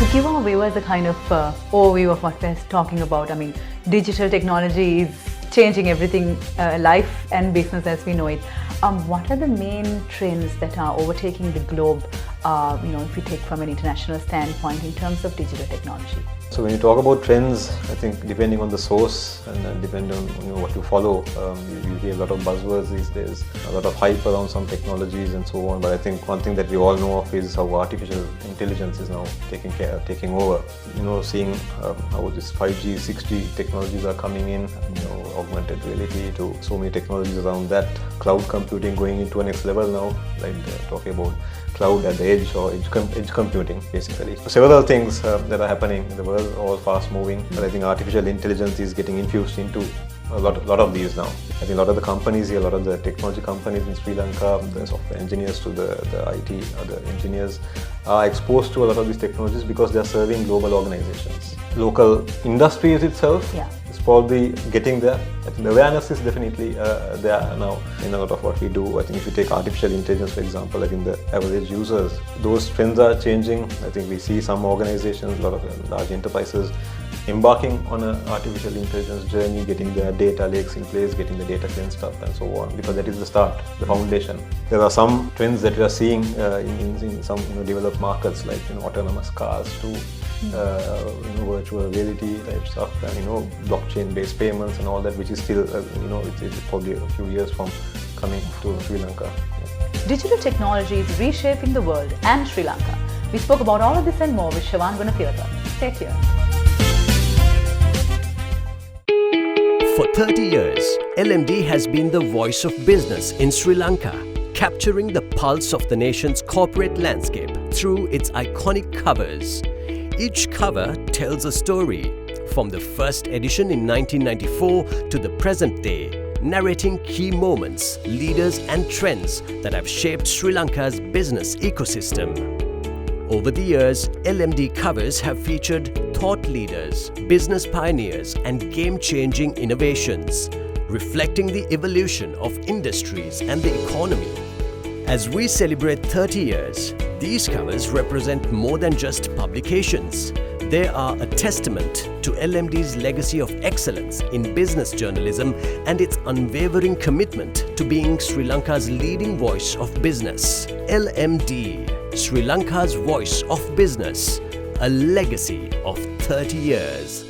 To give our viewers a kind of overview of what we're talking about, I mean, digital technology is changing everything, life and business as we know it. What are the main trends that are overtaking the globe, if we take from an international standpoint in terms of digital technology? So when you talk about trends, I think depending on the source and depending on what you follow, you hear a lot of buzzwords these days, a lot of hype around some technologies and so on. But I think one thing that we all know of is how artificial intelligence is now taking over. Seeing how this 5G, 6G technologies are coming in, augmented reality to so many technologies around that, cloud computing going into a next level now, like talking about cloud at the edge or edge computing basically. So several things that are happening in the world, all fast moving, but I think artificial intelligence is getting infused into a lot of these now. I think a lot of the companies here, a lot of the technology companies in Sri Lanka, the software engineers to the IT, other engineers are exposed to a lot of these technologies because they are serving global organizations. Local industries itself is probably getting there. I think the awareness is definitely there now in a lot of what we do. I think if you take artificial intelligence, for example, I think the average users, those trends are changing. I think we see some organizations, a lot of large enterprises embarking on an artificial intelligence journey, getting their data lakes in place, getting the data cleansed up and so on, because that is the start, the foundation. There are some trends that we are seeing in some developed markets, like autonomous cars to virtual reality type stuff, and blockchain-based payments and all that, which is still it's probably a few years from coming to Sri Lanka. Digital technology is reshaping the world and Sri Lanka. We spoke about all of this and more with Shevan Goonetilleke. Stay tuned. For 30 years, LMD has been the voice of business in Sri Lanka, capturing the pulse of the nation's corporate landscape through its iconic covers. Each cover tells a story, from the first edition in 1994 to the present day, narrating key moments, leaders and trends that have shaped Sri Lanka's business ecosystem. Over the years, LMD covers have featured thought leaders, business pioneers and game-changing innovations, reflecting the evolution of industries and the economy. As we celebrate 30 years, these covers represent more than just publications. They are a testament to LMD's legacy of excellence in business journalism and its unwavering commitment to being Sri Lanka's leading voice of business. LMD, Sri Lanka's voice of business, a legacy of 30 years.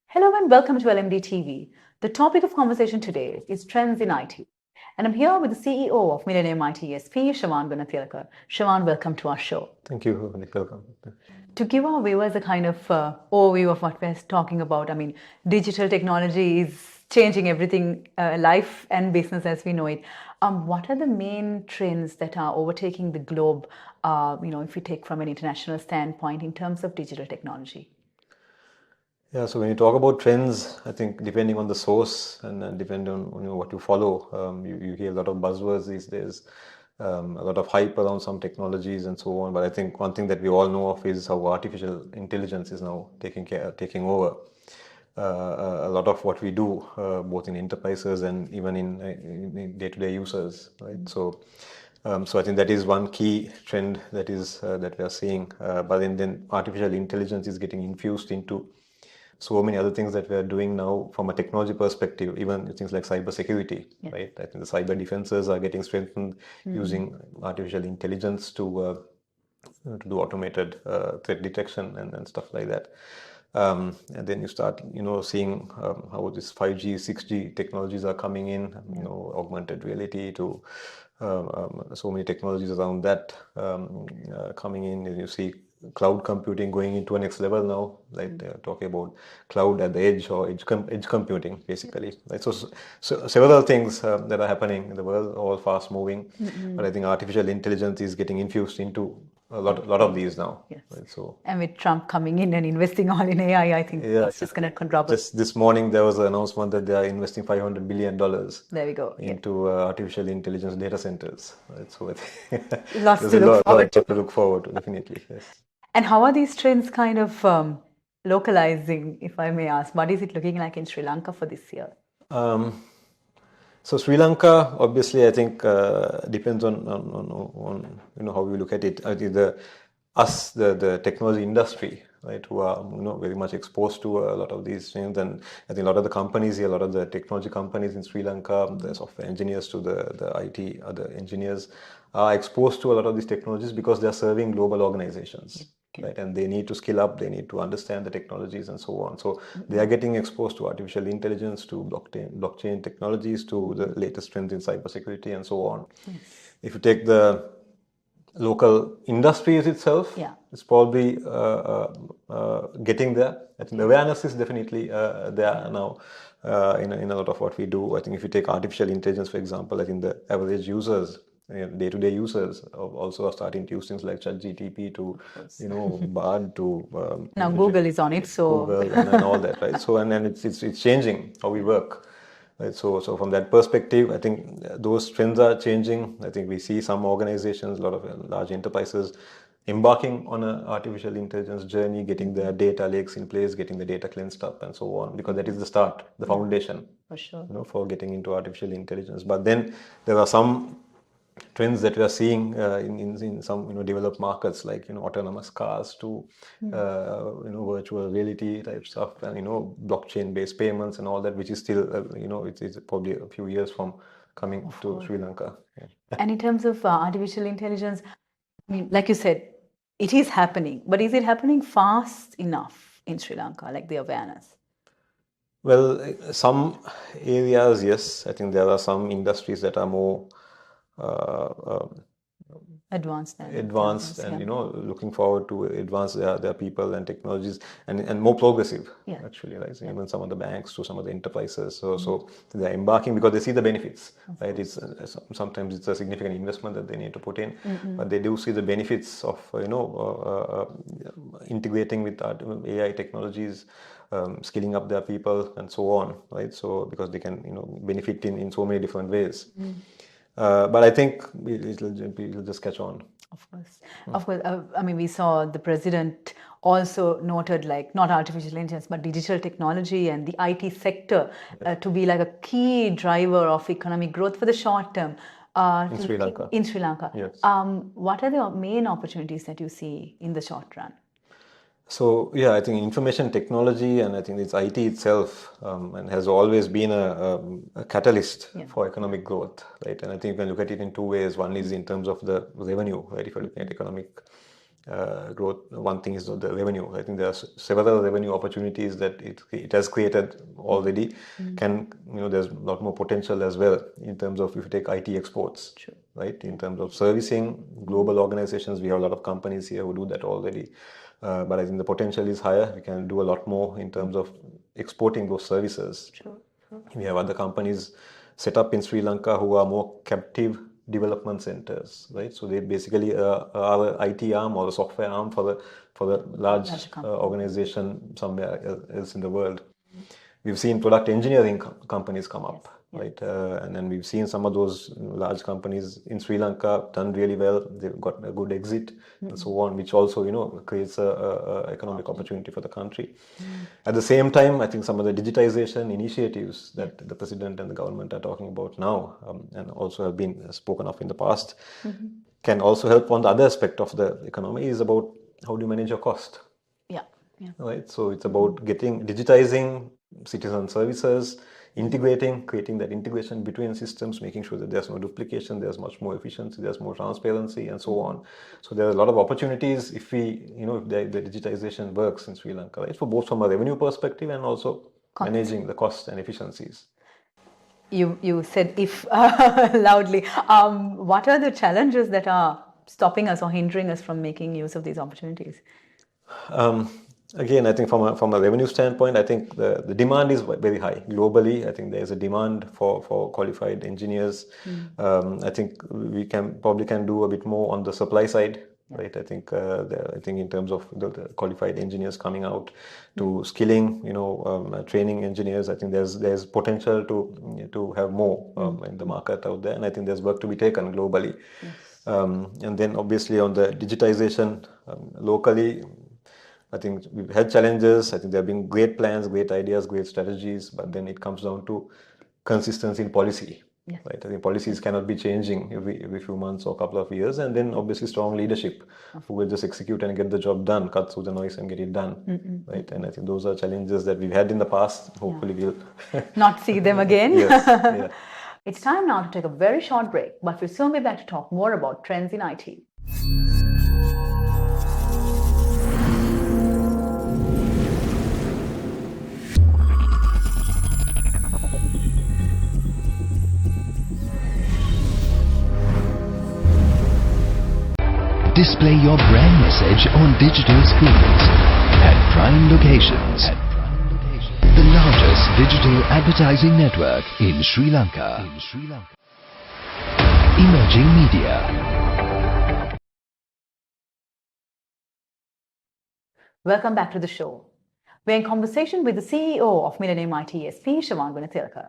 Hello and welcome to LMDtv. The topic of conversation today is trends in IT. And I'm here with the CEO of Millennium IT ESP, Shevan Goonetilleke. Shevan, welcome to our show. Thank you. Welcome. To give our viewers a kind of overview of what we're talking about, I mean, digital technology is changing everything, life and business as we know it. What are the main trends that are overtaking the globe, if we take from an international standpoint in terms of digital technology? Yeah, so when you talk about trends, I think depending on the source and depending on what you follow, you hear a lot of buzzwords these days, a lot of hype around some technologies and so on. But I think one thing that we all know of is how artificial intelligence is now taking over a lot of what we do, both in enterprises and even in day-to-day users, right? So I think that is one key trend that we are seeing. But then artificial intelligence is getting infused into so many other things that we are doing now from a technology perspective, even things like cyber security, right? I think the cyber defenses are getting strengthened using artificial intelligence to do automated threat detection and stuff like that. And then you start, seeing how this 5G, 6G technologies are coming in, augmented reality to so many technologies around that coming in, and you see cloud computing going into a next level now, like they're talking about cloud at the edge or edge computing basically, right? So several things that are happening in the world, all fast moving, but I think artificial intelligence is getting infused into a lot of these now. Yes. Right? So, and with Trump coming in and investing all in AI, I think it's just going to quadruple. Just this morning there was an announcement that they are investing $500 billion there we go. into artificial intelligence data centers. Right? So lots there's to a lot look forward to look forward to, definitely. Yes. And how are these trends kind of localizing, if I may ask? What is it looking like in Sri Lanka for this year? So Sri Lanka, obviously, I think depends on how we look at it. I think the technology industry, right, who are very much exposed to a lot of these things, and I think a lot of the companies here, a lot of the technology companies in Sri Lanka, the software engineers to the IT other engineers are exposed to a lot of these technologies because they are serving global organizations. Right, and they need to skill up, they need to understand the technologies and so on. So they are getting exposed to artificial intelligence, to blockchain technologies, to the latest trends in cybersecurity and so on. If you take the local industries itself, it's probably getting there. I think the awareness is definitely there now in a lot of what we do. I think if you take artificial intelligence, for example, I think the average users, day-to-day users also are starting to use things like ChatGPT to, Bard to now Google is on it, so Google and all that, right? So and it's changing how we work. Right, so from that perspective, I think those trends are changing. I think we see some organizations, a lot of large enterprises embarking on an artificial intelligence journey, getting their data lakes in place, getting the data cleansed up and so on, because that is the start, the foundation for sure, for getting into artificial intelligence. But then there are some trends that we are seeing in some developed markets, like autonomous cars to virtual reality type stuff, and blockchain based payments and all that, which is still it's probably a few years from coming to Sri Lanka. And in terms of artificial intelligence, I mean, like you said, it is happening, but is it happening fast enough in Sri Lanka, like the awareness? Well, some areas, yes. I think there are some industries that are more advanced and looking forward to advance their people and technologies and more progressive, actually, right? So even some of the banks to some of the enterprises, so they're embarking because they see the benefits, right? It's sometimes it's a significant investment that they need to put in, but they do see the benefits of integrating with AI technologies, skilling up their people and so on, right? So because they can benefit in so many different ways. But I think it'll just catch on. Of course. I mean, we saw the president also noted, like, not artificial intelligence, but digital technology and the IT sector to be like a key driver of economic growth for the short term. In Sri Lanka. In Sri Lanka. Yes. What are the main opportunities that you see in the short run? So I think information technology, and I think it's IT itself, and has always been a catalyst for economic growth, right? And I think you can look at it in two ways. One is in terms of the revenue, right? If you're looking at economic growth, one thing is the revenue. I think there are several revenue opportunities that it has created already. There's a lot more potential as well in terms of if you take IT exports, right? In terms of servicing global organizations, we have a lot of companies here who do that already. But I think the potential is higher. We can do a lot more in terms of exporting those services. We have other companies set up in Sri Lanka who are more captive development centers, right? So they basically are an IT arm or a software arm for the large organization somewhere else in the world. We've seen product engineering companies come up, right? And then we've seen some of those large companies in Sri Lanka done really well. They've got a good exit and so on, which also creates a economic opportunity for the country. At the same time, I think some of the digitization initiatives that the president and the government are talking about now, and also have been spoken of in the past, can also help on the other aspect of the economy, is about how do you manage your cost. Right. So it's about digitizing citizen services, creating that integration between systems, making sure that there's no duplication, there's much more efficiency, there's more transparency, and so on. So there are a lot of opportunities if if the digitization works in Sri Lanka, right? For both from a revenue perspective and also managing the costs and efficiencies. You said if loudly. What are the challenges that are stopping us or hindering us from making use of these opportunities? Again, I think from a revenue standpoint, I think the demand is very high globally. I think there is a demand for qualified engineers. I think we probably can do a bit more on the supply side, right? I think in terms of the qualified engineers coming out to skilling, training engineers. I think there's potential to have more in the market out there, and I think there's work to be taken globally. And then obviously on the digitization locally. I think we've had challenges. I think there have been great plans, great ideas, great strategies, but then it comes down to consistency in policy. Yes. Right? I think policies cannot be changing every few months or couple of years, and then obviously strong leadership who will just execute and get the job done, cut through the noise and get it done. Right? And I think those are challenges that we've had in the past. Hopefully we'll not see them again. Yes. Yeah. It's time now to take a very short break, but we'll soon be back to talk more about trends in IT. Display your brand message on digital screens at prime locations. The largest digital advertising network in Sri Lanka. Emerging Media. Welcome back to the show. We're in conversation with the CEO of Millennium ITSP, Shevan Goonetilleke.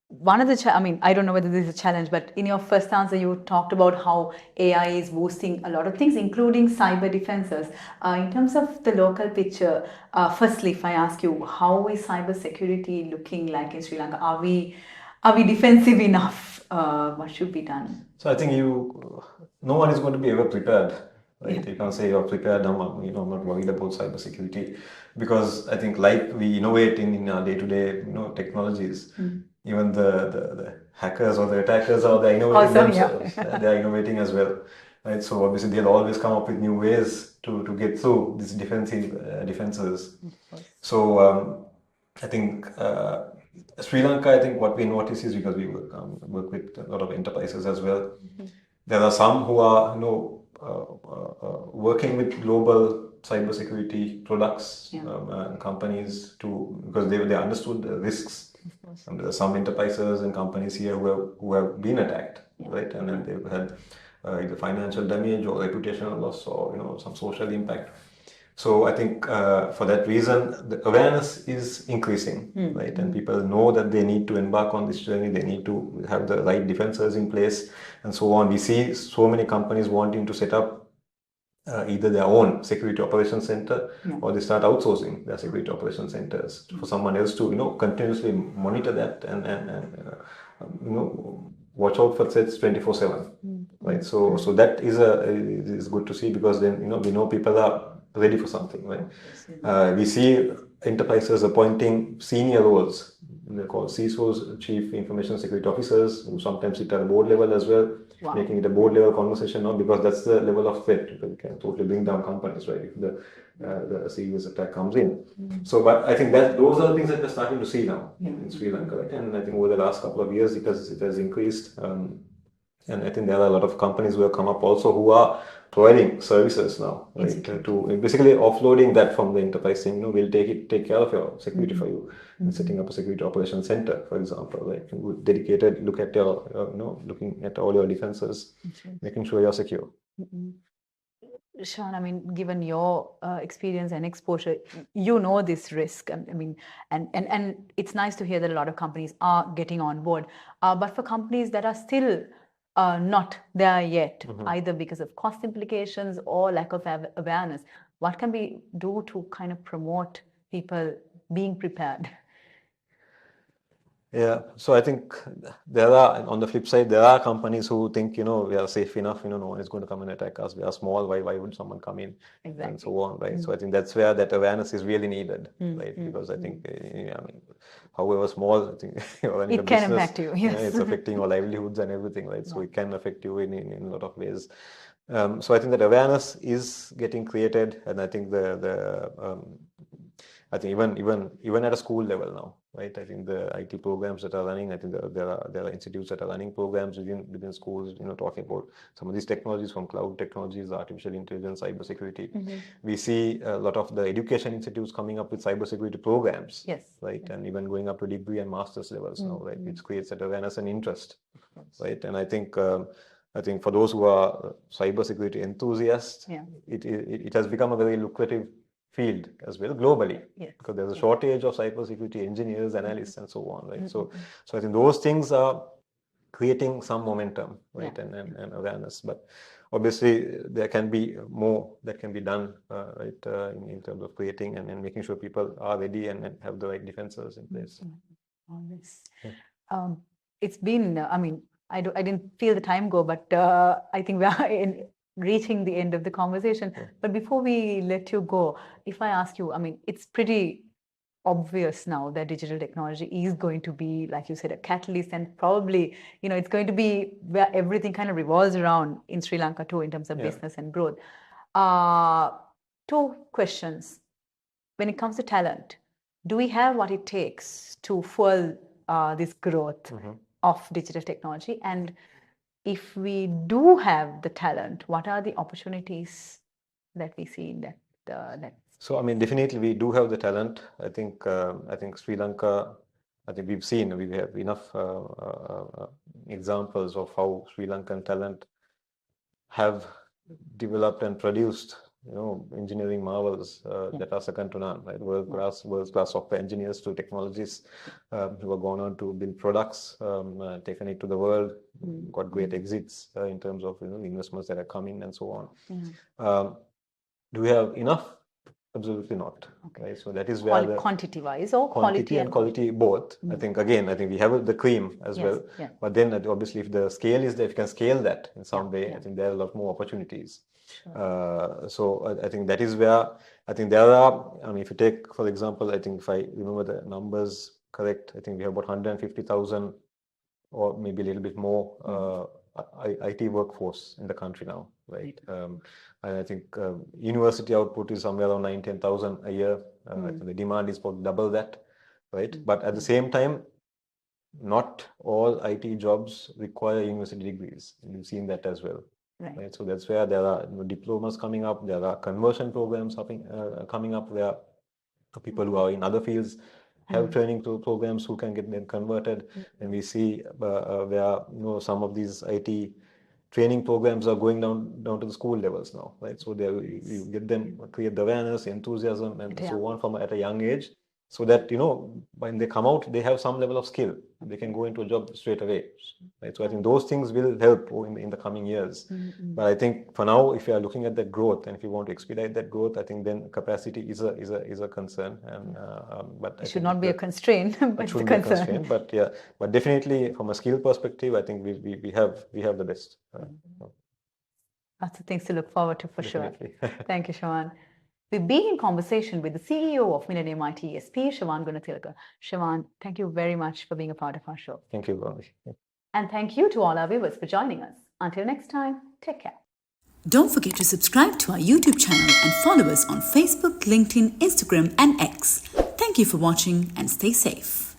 One of the, I don't know whether this is a challenge, but in your first answer, you talked about how AI is boosting a lot of things, including cyber defenses. In terms of the local picture, firstly, if I ask you, how is cyber security looking like in Sri Lanka? Are we defensive enough? What should be done? So I think no one is going to be ever prepared. Right? Yeah. You can't say you're prepared, I'm not worried about cybersecurity, because I think like we innovate in our day-to-day technologies, even the hackers or the attackers they're innovating themselves. Yeah. They're innovating as well. Right? So obviously they'll always come up with new ways to get through these defenses. So I think Sri Lanka, I think what we notice is, because we work with a lot of enterprises as well, there are some who are working with global cybersecurity products and companies because they understood the risks. And there are some enterprises and companies here who have been attacked, right? And then they've had either financial damage or reputational loss or some social impact. So I think for that reason, the awareness is increasing, right? And people know that they need to embark on this journey. They need to have the right defenses in place and so on. We see so many companies wanting to set up either their own security operations center or they start outsourcing their security operations centers for someone else to continuously monitor that and watch out for threats 24/7, right? So that is good to see, because then we know people are ready for something, right? We see enterprises appointing senior roles. They're called CISOs, Chief Information Security Officers, who sometimes sit at a board level as well, making it a board level conversation now, because that's the level of threat. You can totally bring down companies, right, if the serious attack comes in. So, but I think that those are the things that we're starting to see now in Sri Lanka, right? And I think over the last couple of years, it has increased. And I think there are a lot of companies who have come up also who are providing services now, right? To basically offloading that from the enterprise, saying, we'll take care of your security for you, and setting up a security operations center, for example, right? Dedicated, look at your, looking at all your defenses, making sure you're secure. Shevan, given your experience and exposure, you know this risk. And it's nice to hear that a lot of companies are getting on board. But for companies that are still not there yet, either because of cost implications or lack of awareness, what can we do to kind of promote people being prepared? Yeah, so I think there are, on the flip side, there are companies who think, we are safe enough, no one is going to come and attack us. We are small, why would someone come in? Exactly. And so on, right? So I think that's where that awareness is really needed, right? Because I think, however small, I think you're running a business, can impact you, yes. It's affecting your livelihoods and everything, right? So it can affect you in a lot of ways. So I think that awareness is getting created, and I think I think even at a school level now, right? I think the IT programs that are running, I think there are institutes that are running programs within schools, talking about some of these technologies, from cloud technologies, artificial intelligence, cybersecurity. We see a lot of the education institutes coming up with cybersecurity programs, right? And even going up to degree and master's levels now, right? Which creates that awareness and interest, right? And I think for those who are cybersecurity enthusiasts, it has become a very lucrative field as well globally, because there's a shortage of cybersecurity engineers, analysts, and so on, right? So I think those things are creating some momentum, right, and awareness. But obviously there can be more that can be done, right, in terms of creating and making sure people are ready and have the right defenses in place. All this. Yeah. It's been, I didn't feel the time go, but I think we are reaching the end of the conversation. Yeah. But before we let you go, if I ask you, it's pretty obvious now that digital technology is going to be, like you said, a catalyst, and probably, it's going to be where everything kind of revolves around in Sri Lanka too, in terms of business and growth. 2 questions. When it comes to talent, do we have what it takes to fuel this growth of digital technology? And if we do have the talent, what are the opportunities that we see in that? So, definitely we do have the talent. I think Sri Lanka, we've seen, we have enough examples of how Sri Lankan talent have developed and produced, engineering marvels that are second to none, right? World-class software engineers to technologists who have gone on to build products, taken it to the world, got great exits in terms of investments that are coming and so on. Do we have enough? Absolutely not. Okay. Right? So that is where quantity-wise or quantity and quality both. I think we have the cream as well. Yeah. But then obviously, if the scale is there, if you can scale that in some way, I think there are a lot more opportunities. Sure. So I think that is where I think there are. If you take, for example, I think if I remember the numbers correct, I think we have about 150,000 or maybe a little bit more IT workforce in the country now, right? And I think university output is somewhere around 9,000-10,000 a year. I think the demand is about double that, right? But at the same time, not all IT jobs require university degrees. You've seen that as well, right? So that's where there are diplomas coming up. There are conversion programs coming up where people who are in other fields have training programs who can get them converted, and we see where some of these IT training programs are going down to the school levels now, right? So you get them, create the awareness, enthusiasm, and so on from at a young age, so that when they come out, they have some level of skill. They can go into a job straight away, right? So I think those things will help in the coming years. But I think for now, if you are looking at that growth and if you want to expedite that growth, I think then capacity is a concern. And but it should not be a constraint, but it shouldn't be a constraint. But definitely from a skill perspective, I think we have the best. Lots of things to look forward to for definitely. Sure. Thank you, Shevan. We've been in conversation with the CEO of Millennium ITSP, Shevan Goonetilleke. Shevan, thank you very much for being a part of our show. Thank you, Ruwandi. And thank you to all our viewers for joining us. Until next time, take care. Don't forget to subscribe to our YouTube channel and follow us on Facebook, LinkedIn, Instagram, and X. Thank you for watching and stay safe.